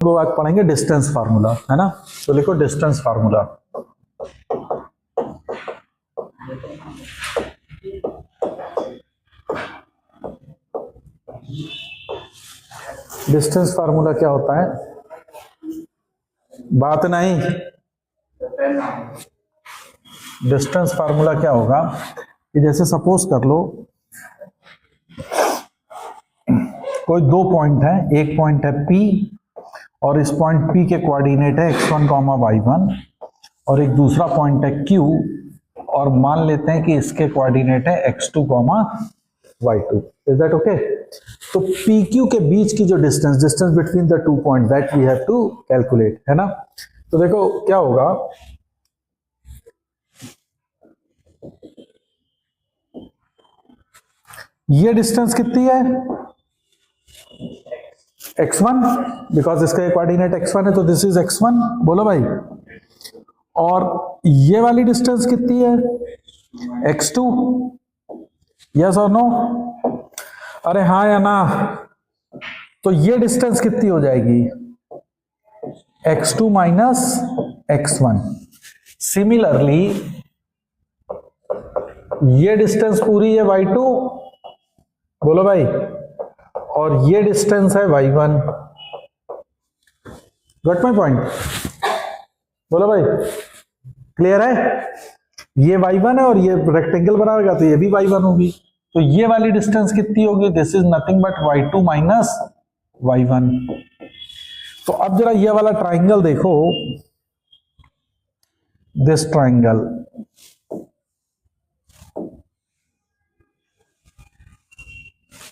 वो बात पढ़ेंगे डिस्टेंस फार्मूला, है ना। तो लिखो डिस्टेंस फार्मूला। डिस्टेंस फार्मूला क्या होता है? बात नहीं, डिस्टेंस फार्मूला क्या होगा कि जैसे सपोज कर लो कोई दो पॉइंट है, एक पॉइंट है P और इस पॉइंट P के कोऑर्डिनेट है x1, y1 और एक दूसरा पॉइंट है Q और मान लेते हैं कि इसके कोऑर्डिनेट है x2, y2। Is that okay? तो PQ के बीच की जो distance between the two point that we have to calculate, है ना। तो देखो क्या होगा, ये डिस्टेंस कितनी है? x1, बिकॉज इसका कोऑर्डिनेट x1 है तो दिस इज x1। बोलो भाई। और ये वाली डिस्टेंस कितनी है? x2। यस और नो? अरे हाँ या ना? तो ये डिस्टेंस कितनी हो जाएगी? x2 minus x1। सिमिलरली ये डिस्टेंस पूरी है y2, बोलो भाई, और ये डिस्टेंस है y1। Got my point? बोलो भाई, क्लियर है? ये y1 है और ये रेक्टेंगल बनाएगा तो ये भी y1 होगी। तो ये वाली डिस्टेंस कितनी होगी? This is nothing but y2 minus y1। तो अब जरा ये वाला ट्राइंगल देखो, दिस ट्राइंगल,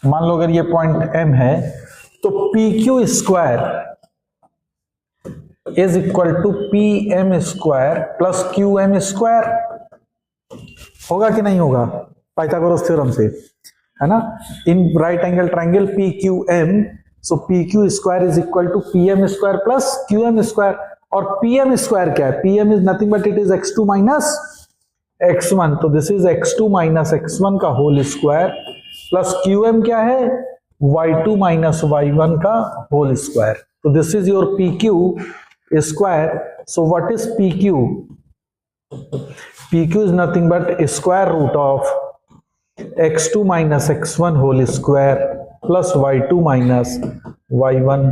मान लो अगर ये पॉइंट M है तो PQ square is equal to PM square plus QM square. होगा कि नहीं होगा? पाइथागोरस थ्योरम से, है ना। In right angle triangle PQM, so PQ square is equal to PM square plus QM square. और PM स्क्वायर क्या है? PM is nothing but it is x2 minus x1। तो this is x2 minus x1 का whole square plus QM क्या है? y2 minus y1 का whole square. तो this is your PQ square. So what is PQ? PQ is nothing but square root of x2 minus x1 whole square plus y2 minus y1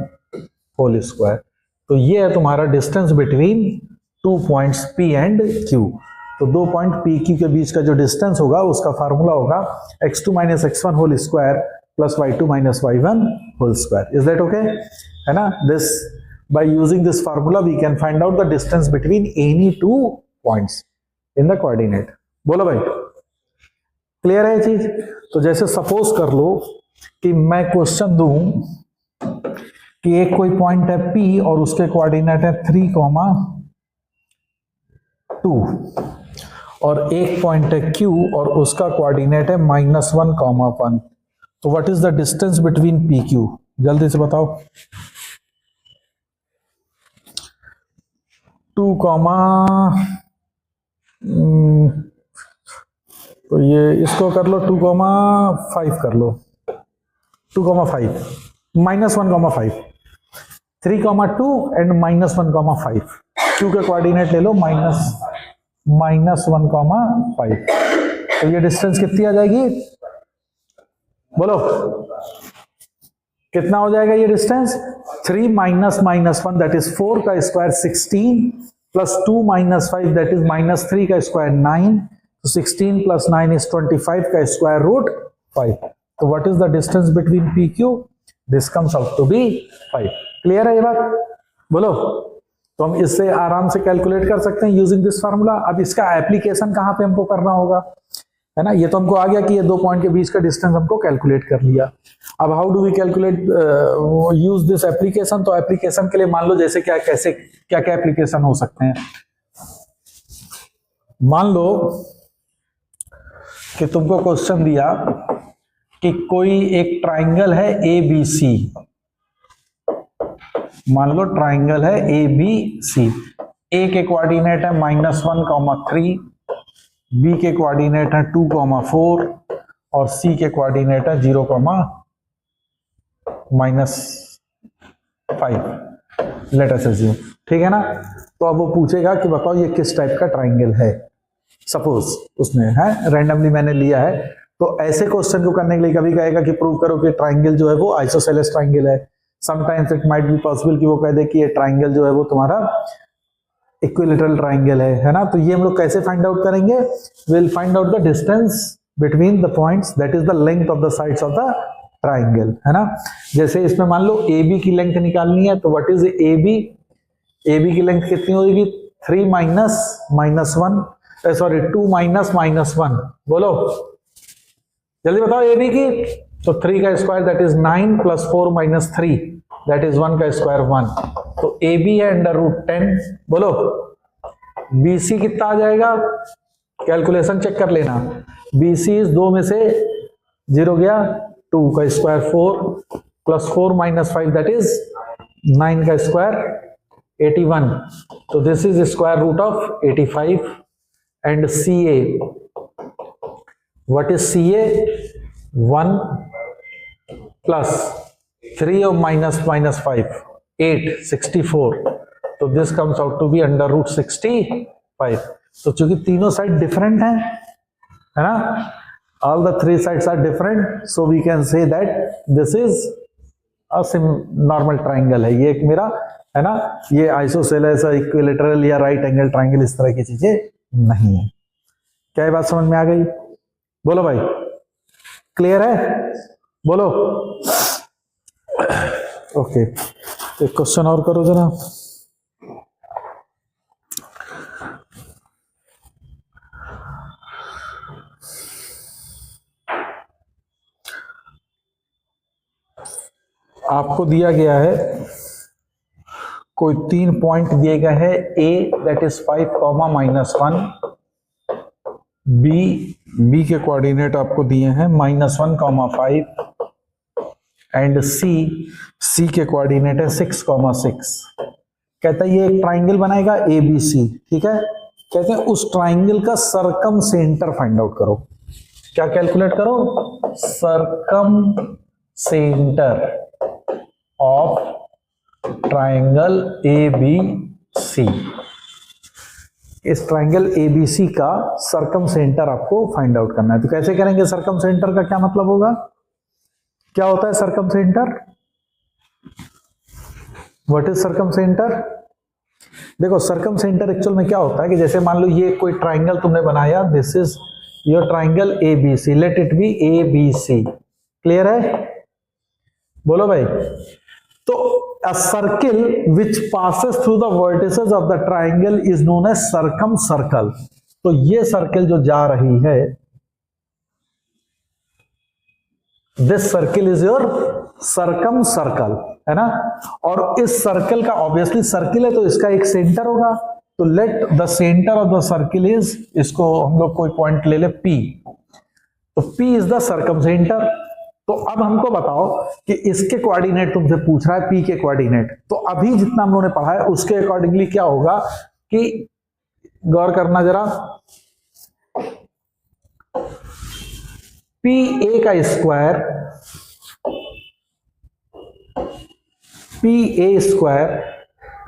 whole square। तो ये है तुम्हारा distance between two points P and Q। तो दो point P Q के बीच का जो distance होगा उसका फार्मूला होगा x2 minus x1 whole square plus y2 minus y1 whole square. Is that okay? है ना। This by using this formula we can find out the distance between any two points in the coordinate. बोलो भाई, clear है ये चीज? तो जैसे suppose कर लो कि मैं क्वेश्चन दूं कि एक कोई पॉइंट है P और उसके कोऑर्डिनेट है 3, 2 और एक पॉइंट है Q और उसका कोऑर्डिनेट है -1, 1। तो what is the distance between PQ? जल्दी से बताओ। 2, तो ये इसको कर लो 2,5 कर लो, 2,5 -1,5, 3,2 एंड -1,5। Q के कोऑर्डिनेट ले लो -1,5। तो ये डिस्टेंस कितनी आ जाएगी? बोलो कितना हो जाएगा ये डिस्टेंस? 3 माइनस -1 दैट इज 4 का square 16 plus 2 minus 5 that is -3 का स्क्वायर 9। तो 16 प्लस 9 इज 25 का स्क्वायर रूट 5। तो what is the distance between PQ? This comes out to be 5। Clear है ये बात? बोलो। तो हम इससे आराम से कैलकुलेट कर सकते हैं यूजिंग दिस फार्मूला। अब इसका एप्लीकेशन कहां पे हमको करना होगा, है ना। ये तो हमको आ गया कि ये दो पॉइंट के बीच का डिस्टेंस हमको कैलकुलेट कर लिया। अब how do we calculate use this application? तो एप्लीकेशन के लिए मान लो जैसे क्या क्या एप्लीकेशन हो सकते हैं। मान लो कि तुमको क्वेश्चन दिया कि कोई एक ट्राइंगल है ABC। मान लो ट्राइंगल है ABC। A के कोऑर्डिनेट है -1, 3, B के कोऑर्डिनेट है 2, 4 और C के कोऑर्डिनेट है 0, -5। लेट अस अज्यूम, ठीक है ना। तो अब वो पूछेगा कि बताओ ये किस टाइप का ट्राइंगल है, सपोज उसने है रैंडमली मैंने लिया है। तो ऐसे क्वेश्चन को करने के लिए कभी कहेगा कि प्रूव करो कि ट्राइंगल जो है वो आइसोसेलेस ट्राइंगल है। Sometimes it might be possible कि वो कह दे कि ये ट्राइंगल जो है वो तुम्हारा इक्विलैटरल ट्राइंगल है ना। तो ये हम लोग कैसे फाइंड आउट करेंगे, will find out the distance between the points, that is the length of the sides of the triangle, है ना। जैसे इसमें मान लो AB की लेंथ निकालनी है, तो व्हाट इज AB, AB की लेंथ कितनी होगी, 3 माइनस 1, सॉरी 2 माइनस 1, बोलो जल्दी बताओ AB की। तो 3 का square that is 9 plus 4 minus 3 that is 1 का स्क्वायर 1। तो AB है √10, बोलो BC कितना आ जाएगा, कैलकुलेशन चेक कर लेना। BC इज 2 में से 0 गया, 2 का square 4 plus 4 minus 5 that is 9 का स्क्वायर 81। तो this is square root of 85। And CA, what is CA, 1 plus 3 और माइनस 5 8 64। तो this comes out to be √65। तो चूंकि तीनों साइड डिफरेंट है ना, all the three sides are different, so we can say that this is a normal triangle है। ये एक मेरा है ना, ये आइसोसेलेस इक्विलैटरल या राइट एंगल ट्राइंगल इस तरह की चीजें नहीं है। क्या ये बात समझ में आ गई, बोलो भाई, क्लियर है, बोलो। ओके, एक क्वेश्चन और करो जरा। आपको दिया गया है कोई 3 पॉइंट दिए गए हैं, A दैट इज 5, -1, B के कोऑर्डिनेट आपको दिए हैं -1, 5 एंड C के कोऑर्डिनेट है 6, 6। कहता है ये एक ट्राइंगल बनाएगा ABC, ठीक है। कहते हैं उस ट्राइंगल का सरकम सेंटर फाइंड आउट करो। क्या कैलकुलेट करो, सरकम सेंटर ऑफ ट्राइंगल ABC। इस ट्राइंगल ABC का सरकम सेंटर आपको फाइंड आउट करना है। तो कैसे करेंगे, सरकम सेंटर का क्या मतलब होगा, क्या होता है सरकम सेंटर, व्हाट इज सरकम सेंटर। देखो सरकम सेंटर एक्चुअल में क्या होता है कि जैसे मान लो ये कोई ट्राइंगल तुमने बनाया, this is your triangle ABC, let it be ABC, clear है, बोलो भाई। तो a circle which passes through the vertices of the triangle is known as circumcircle। तो ये सर्कल जो जा रही है, this circle is your circumcircle, है ना। और इस सर्कल का ऑब्वियसली सर्कल है तो इसका एक सेंटर होगा। तो let the centre of the circle is, इसको हम लोग कोई पॉइंट ले ले P, तो P is the circum centre. तो अब हमको बताओ कि इसके कोऑर्डिनेट तुमसे पूछ रहा है, P के कोऑर्डिनेट। तो अभी जितना हम लोगों ने पढ़ा है उसके अकॉर्डिंगली क्या होगा कि गौर करना जरा, PA का square, PA square,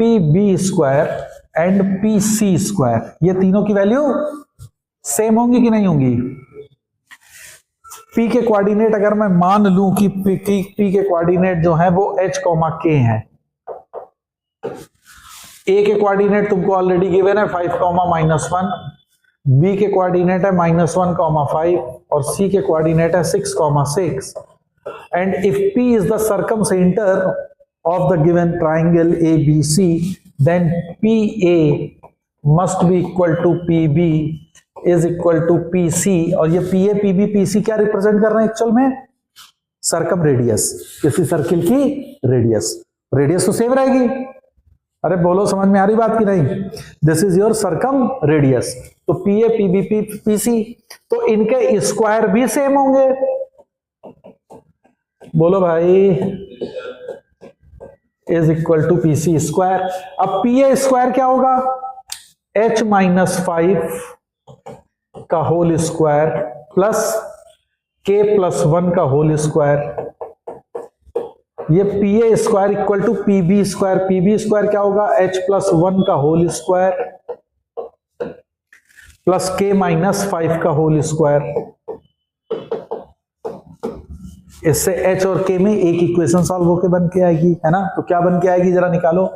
PB square and PC square, ये तीनों की वैल्यू सेम होंगी कि नहीं होंगी। P के कोऑर्डिनेट अगर मैं मान लूं कि P के कोऑर्डिनेट जो है वो H, K है। A के कोऑर्डिनेट तुमको ऑलरेडी गिवन है 5, -1, B के कोऑर्डिनेट है -1, 5 और C के कोऑर्डिनेट है 6, 6। And if P is the circum center of the given triangle ABC, then PA must be equal to PB is equal to PC। और ये PA, PB, PC क्या represent कर रहे हैं एक्चुअल में, सर्कम रेडियस, किसी circle की radius. Radius तो सेम रहेगी, अरे बोलो समझ में आ रही बात की नहीं। This is your circum radius. तो PA, PB, PC, तो इनके स्क्वायर भी सेम होंगे, बोलो भाई, is equal to PC square. अब PA स्क्वायर क्या होगा, H -5 का होल स्क्वायर प्लस K +1 का होल स्क्वायर ये P A square equal to P B square, P B square क्या होगा, एच प्लस 1 का whole square plus K minus 5 का होल स्क्वायर। इससे एच और के में एक इक्वेशन सॉल्व होके बन के आएगी, है ना। तो क्या बन के आएगी जरा निकालो।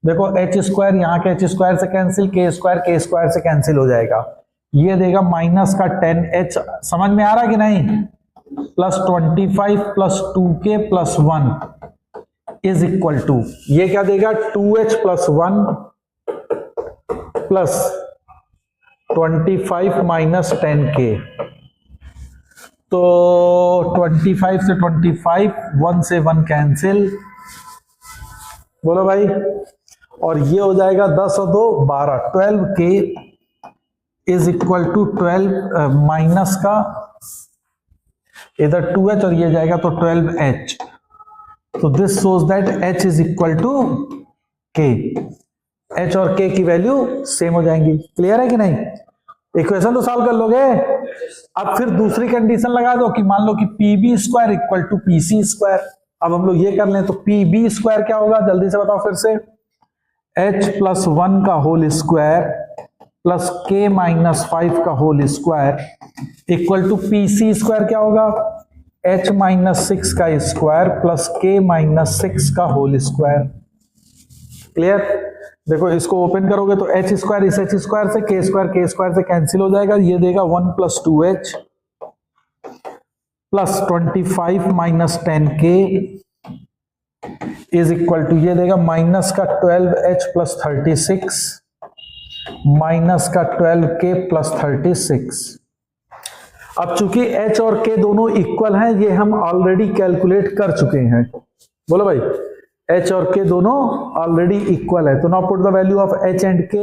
देखो एच स्क्वायर यहाँ के एच स्क्वायर से कैंसिल, के स्क्वायर से कैंसिल हो जाएगा। ये देगा माइनस का 10h, समझ में आ रहा है कि नहीं, plus 25 plus 2k plus 1 is equal to, ये क्या देगा 2h plus 1 plus 25 minus 10k। तो 25 से 25, 1 से 1 कैंसिल, बोलो भाई, और ये हो जाएगा 10 और 2 12, 12k is equal to 12 minus का इधर 2h और ये जाएगा तो 12h। तो this shows that h is equal to k, h और k की वैल्यू सेम हो जाएंगी। क्लियर है कि नहीं, इक्वेशन तो सॉल्व कर लोगे। अब फिर दूसरी कंडीशन लगा दो कि मान लो कि P B square equal to P C square. अब हम लोग ये कर लें तो पी बी स्क्वायर क्या होगा, जल्दी से बताओ फिर से, h प्लस 1 का whole square plus K minus 5 का whole square equal to P C square क्या होगा, h माइनस 6 का स्क्वायर प्लस के माइनस 6 का होल स्क्वायर। क्लियर, देखो इसको ओपन करोगे तो h स्क्वायर इस h स्क्वायर से, के स्क्वायर से कैंसिल हो जाएगा। ये देगा 1 plus 2h plus 25 minus 10k is equal to, ये देगा माइनस का 12h प्लस 36 माइनस का 12k प्लस 36। अब चूंकि h और k दोनों इक्वल हैं, ये हम ऑलरेडी कैलकुलेट कर चुके हैं। बोलो भाई, h और k दोनों ऑलरेडी इक्वल है। तो now put the value of h and k,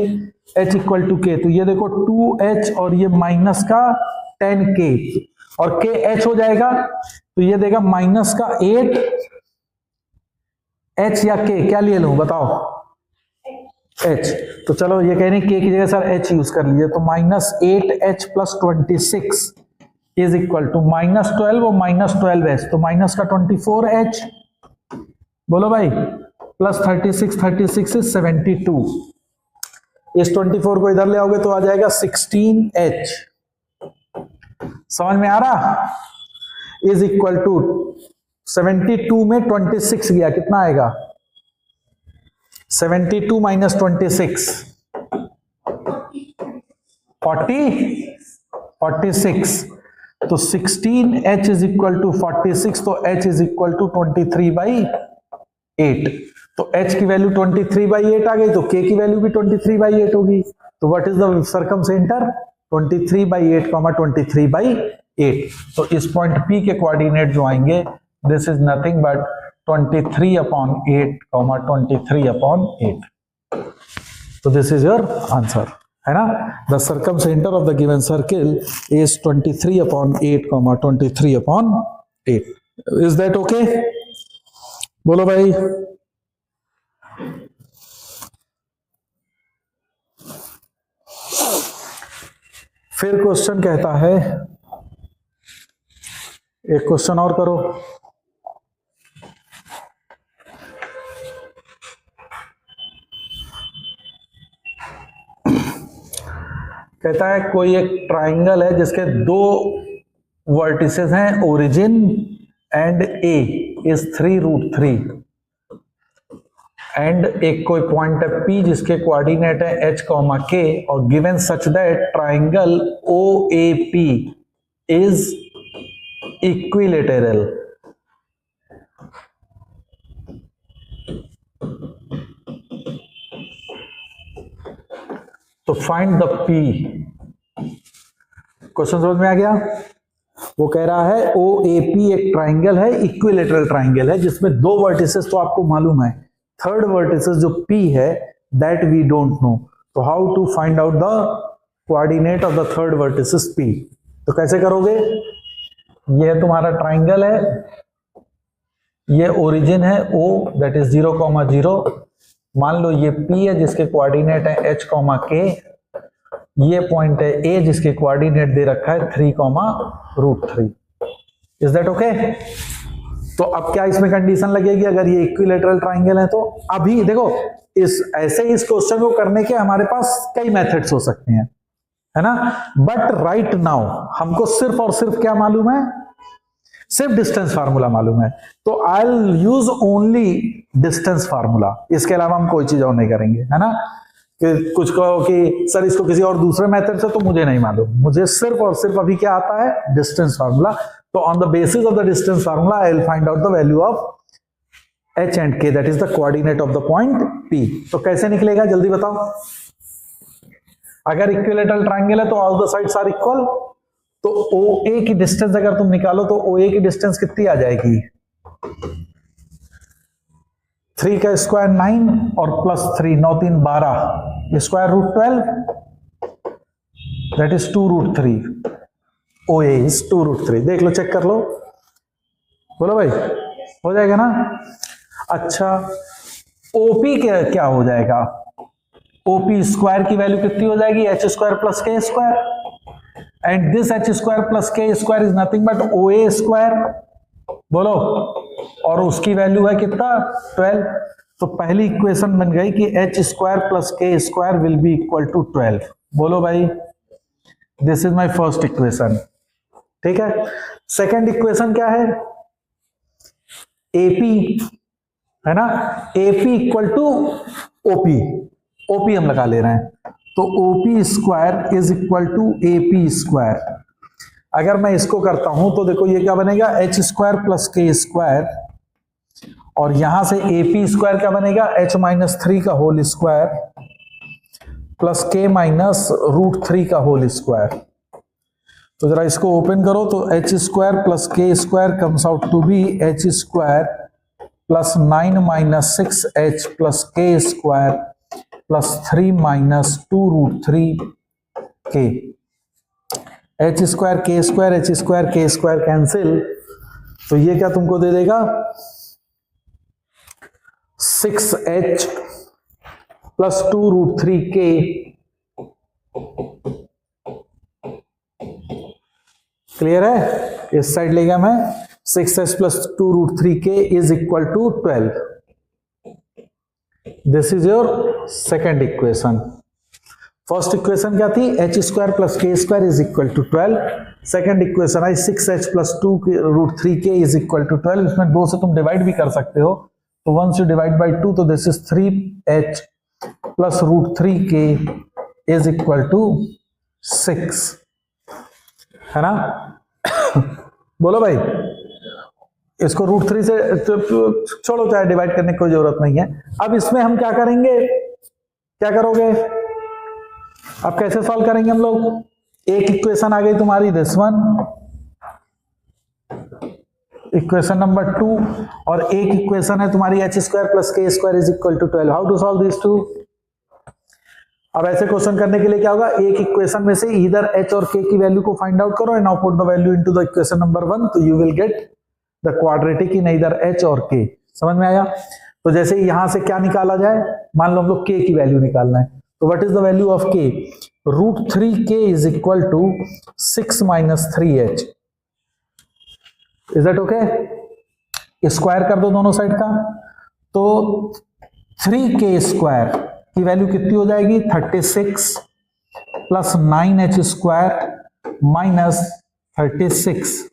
h equal to k। तो ये देखो 2h और ये माइनस का 10k और k h हो जाएगा, तो ये देगा माइनस का 8 h या k, क्या लिए लूं बताओ, h। तो चलो ये कह रहे हैं k की जगह सर h यूज कर लीजिए, तो minus 8h plus 26 is equal to minus 12 और माइनस 12h, तो माइनस का 24h, बोलो भाई, प्लस 36 इज 72। इस 24 को इधर ले आओगे तो आ जाएगा 16h, समझ में आ रहा, इज इक्वल टू 72 में 26 गया, कितना आएगा 72 माइनस 26 46, तो 16h इज इक्वल टू 46, तो h इज इक्वल टू 23/8। तो h की वैल्यू 23/8 आ गई, तो k की वैल्यू भी 23/8 होगी। तो what is the circum centre, 23/8, 23/8। तो इस पॉइंट P के कोऑर्डिनेट जो आएंगे, दिस इज नथिंग बट 23/8, 23/8। तो दिस इज योर आंसर, है ना। The circum center of the given circle is 23/8, 23/8। Is that okay, बोलो भाई। फिर क्वेश्चन कहता है, एक क्वेश्चन और करो। कहता है कोई एक ट्राइंगल है जिसके दो वर्टिसेस हैं, origin and A is 3√3, and एक कोई पॉइंट है P जिसके कोऑर्डिनेट है h, k, और given such that triangle OAP is equilateral. तो फाइंड द P। क्वेश्चन समझ में आ गया। वो कह रहा है OAP एक ट्राइंगल है, इक्विलेटरल ट्राइंगल है, जिसमें दो वर्टिसेस तो आपको मालूम है, थर्ड वर्टिसेस जो P है दैट वी डोंट नो। तो how to find out the coordinate of the third vertices P। तो कैसे करोगे, ये तुम्हारा ट्राइंगल है, ये ओरिजिन है O दैट इज 0,0, मान लो ये P है जिसके कोऑर्डिनेट है h, k, ये पॉइंट है A जिसके कोऑर्डिनेट दे रखा है 3,√3। Is that okay. तो अब क्या इसमें कंडीशन लगेगी अगर ये इक्विलेटरल ट्राइंगल है तो? अभी देखो इस ऐसे इस क्वेश्चन को करने के हमारे पास कई मेथड्स हो सकते हैं, है ना, बट राइट नाउ हमको सिर्फ और सिर्फ क्या मालूम है? सिर्फ डिस्टेंस फार्मूला मालूम है। तो I will use only distance formula, इसके अलावा हम कोई चीज और नहीं करेंगे, है ना। कि कुछ कहो कि सर इसको किसी और दूसरे मेथड से, तो मुझे नहीं मालूम, मुझे सिर्फ और सिर्फ अभी क्या आता है? Distance formula. तो on the basis of the distance formula I will find out the value of h and k, that is the coordinate of the point P। तो कैसे निकलेगा जल्दी बताओ? अगर इक्विलेटरल ट्राइंगल है तो all the sides are equal, तो OA की डिस्टेंस अगर तुम निकालो तो OA की डिस्टेंस कितनी आ जाएगी? 3 का स्क्वायर 9 और plus 3, 9 3 12, square root 12, that is 2 root 3। OA is 2 root 3। देख लो, चेक कर लो, बोलो भाई, हो जाएगा ना? अच्छा, OP क्या हो जाएगा? OP स्क्वायर की वैल्यू कितनी हो जाएगी? h square plus k square, and this h square plus k square is nothing but OA square, बोलो, और उसकी वैल्यू है कितना? 12। तो पहली इक्वेशन बन गई कि h square plus k square will be equal to 12। बोलो भाई, this is my first equation, ठीक है। सेकंड इक्वेशन क्या है? AP, है ना, AP इक्वल टू OP हम लगा ले रहे हैं, तो OP square is equal to AP square. अगर मैं इसको करता हूं तो देखो ये क्या बनेगा? h square plus k square, और यहां से AP स्क्वायर क्या बनेगा? h माइनस 3 का whole square plus k minus root 3 का होल स्क्वायर। तो जरा इसको ओपन करो तो h square plus k square comes out to be h square plus 9 minus 6h plus k square plus 3 minus 2 root 3 k। h square k square h square k square cancel, तो ये क्या तुमको दे देगा? 6h plus 2 root 3k clear है? इस side ले गया मैं, 6h plus 2 root 3k is equal to 12। This is your second equation. First equation क्या थी? h square plus k square is equal to 12। Second equation आई 6h plus 2 root 3k is equal to 12। इसमें 2 से तुम divide भी कर सकते हो, तो 1 से डिवाइड बाई 2, तो this is 3h plus root 3k is equal to 6, है ना। बोलो भाई, इसको रूट 3 से छोड़ो, चाहे डिवाइड करने की कोई जरूरत नहीं है। अब इसमें हम क्या करेंगे? क्या करोगे? अब कैसे सॉल्व करेंगे हम लोग? एक इक्वेशन आ गई तुम्हारी, दिस वन, इक्वेशन नंबर 2, और एक इक्वेशन है तुम्हारी h square plus k square is equal to 12। How to solve this two? अब ऐसे क्वेश्चन करने के लिए क्या होगा? एक इक्वेशन में से इधर h और k की वैल्यू को फाइंड आउट करो and now put the value into the equation number 1, तो you will get the quadratic in इधर h और k। समझ में आया? तो जैसे यहां से क्या निकाला जाए? मान लो हम लोग k की वैल्यू निकालना है, तो what is the value of k? Root 3k is equal to 6 minus 3h। Is that okay? Square कर दो दोनों साइड का, तो 3k स्क्वायर की वैल्यू कितनी हो जाएगी? 36 plus 9h square minus 36h।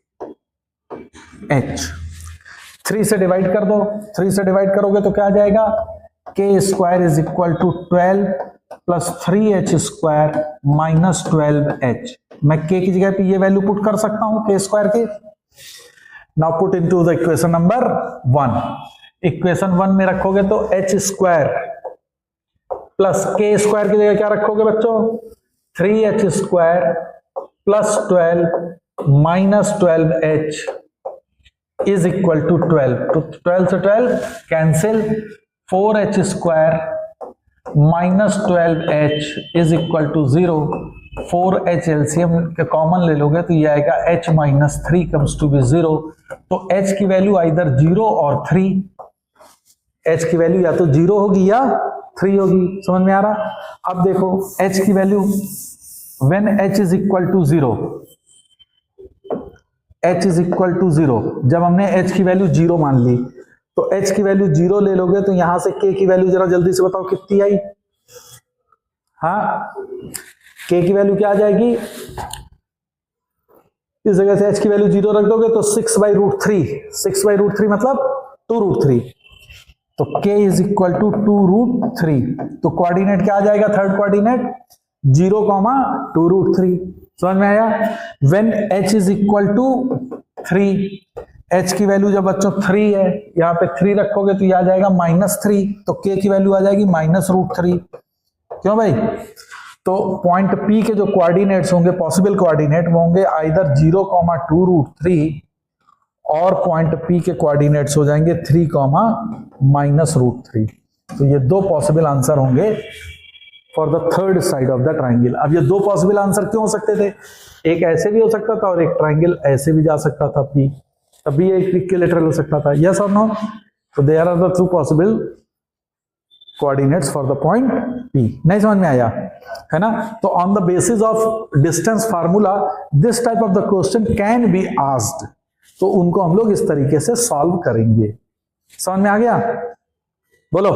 3 से डिवाइड कर दो, 3 से डिवाइड करोगे तो क्या आ जाएगा? k square is equal to 12 plus 3h square minus 12h। मैं k की जगह पे ये वैल्यू पुट कर सकता हूं k स्क्वायर के। Now put into the equation number 1। Equation 1 में रखोगे तो h square plus k square की जगह क्या रखोगे बच्चों? 3h स्क्वायर plus 12 minus 12h is equal to 12। तो 12 से 12 cancel, 4h square minus 12h is equal to 0। 4h LCM के कॉमन ले लोगे तो ये आएगा h minus 3 comes to be 0। तो h की वैल्यू आइदर 0 और 3, h की वैल्यू या तो 0 होगी या 3 होगी। समझ में आ रहा? अब देखो h की value when h is equal to 0, h is equal to 0, जब हमने h की वैल्यू 0 मान ली तो h की वैल्यू 0 ले लोगे तो यहां से k की वैल्यू जरा जल्दी से बताओ कितनी आई। हाँ, k की वैल्यू क्या आ जाएगी, इस जगह से h की वैल्यू 0 रख दोगे तो 6/√3, 6/√3 मतलब 2√3, तो k इज इक्वल टू 2√3। तो कोऑर्डिनेट क्या आ जाएगा, थर्ड कोऑर्डिनेट 0, 2√3। समझ में आया। When h is equal to 3, h की वैल्यू जब बच्चों 3 है, यहां पे 3 रखोगे तो यह आ जाएगा -3, तो k की वैल्यू आ जाएगी -√3। क्यों भाई, तो पॉइंट P के जो कोऑर्डिनेट्स होंगे, पॉसिबल कोऑर्डिनेट, वो होंगे आइदर 0, 2√3 और पॉइंट P के कोऑर्डिनेट्स हो जाएंगे 3, -√3। तो ये दो पॉसिबल आंसर होंगे for the third side of the triangle. अब ये दो पॉसिबल आंसर क्यों हो सकते थे, एक ऐसे भी हो सकता था और एक ट्राइंगल ऐसे भी जा सकता था P, तब भी एक इक्विलैटरल हो सकता था, यस और नो। तो there are the two possible coordinates for the point P। नहीं समझ में आया है ना। तो on the basis of distance formula this type of the question can be asked, तो उनको हम लोग इस तरीके से सॉल्व करेंगे। समझ में आ गया, बोलो।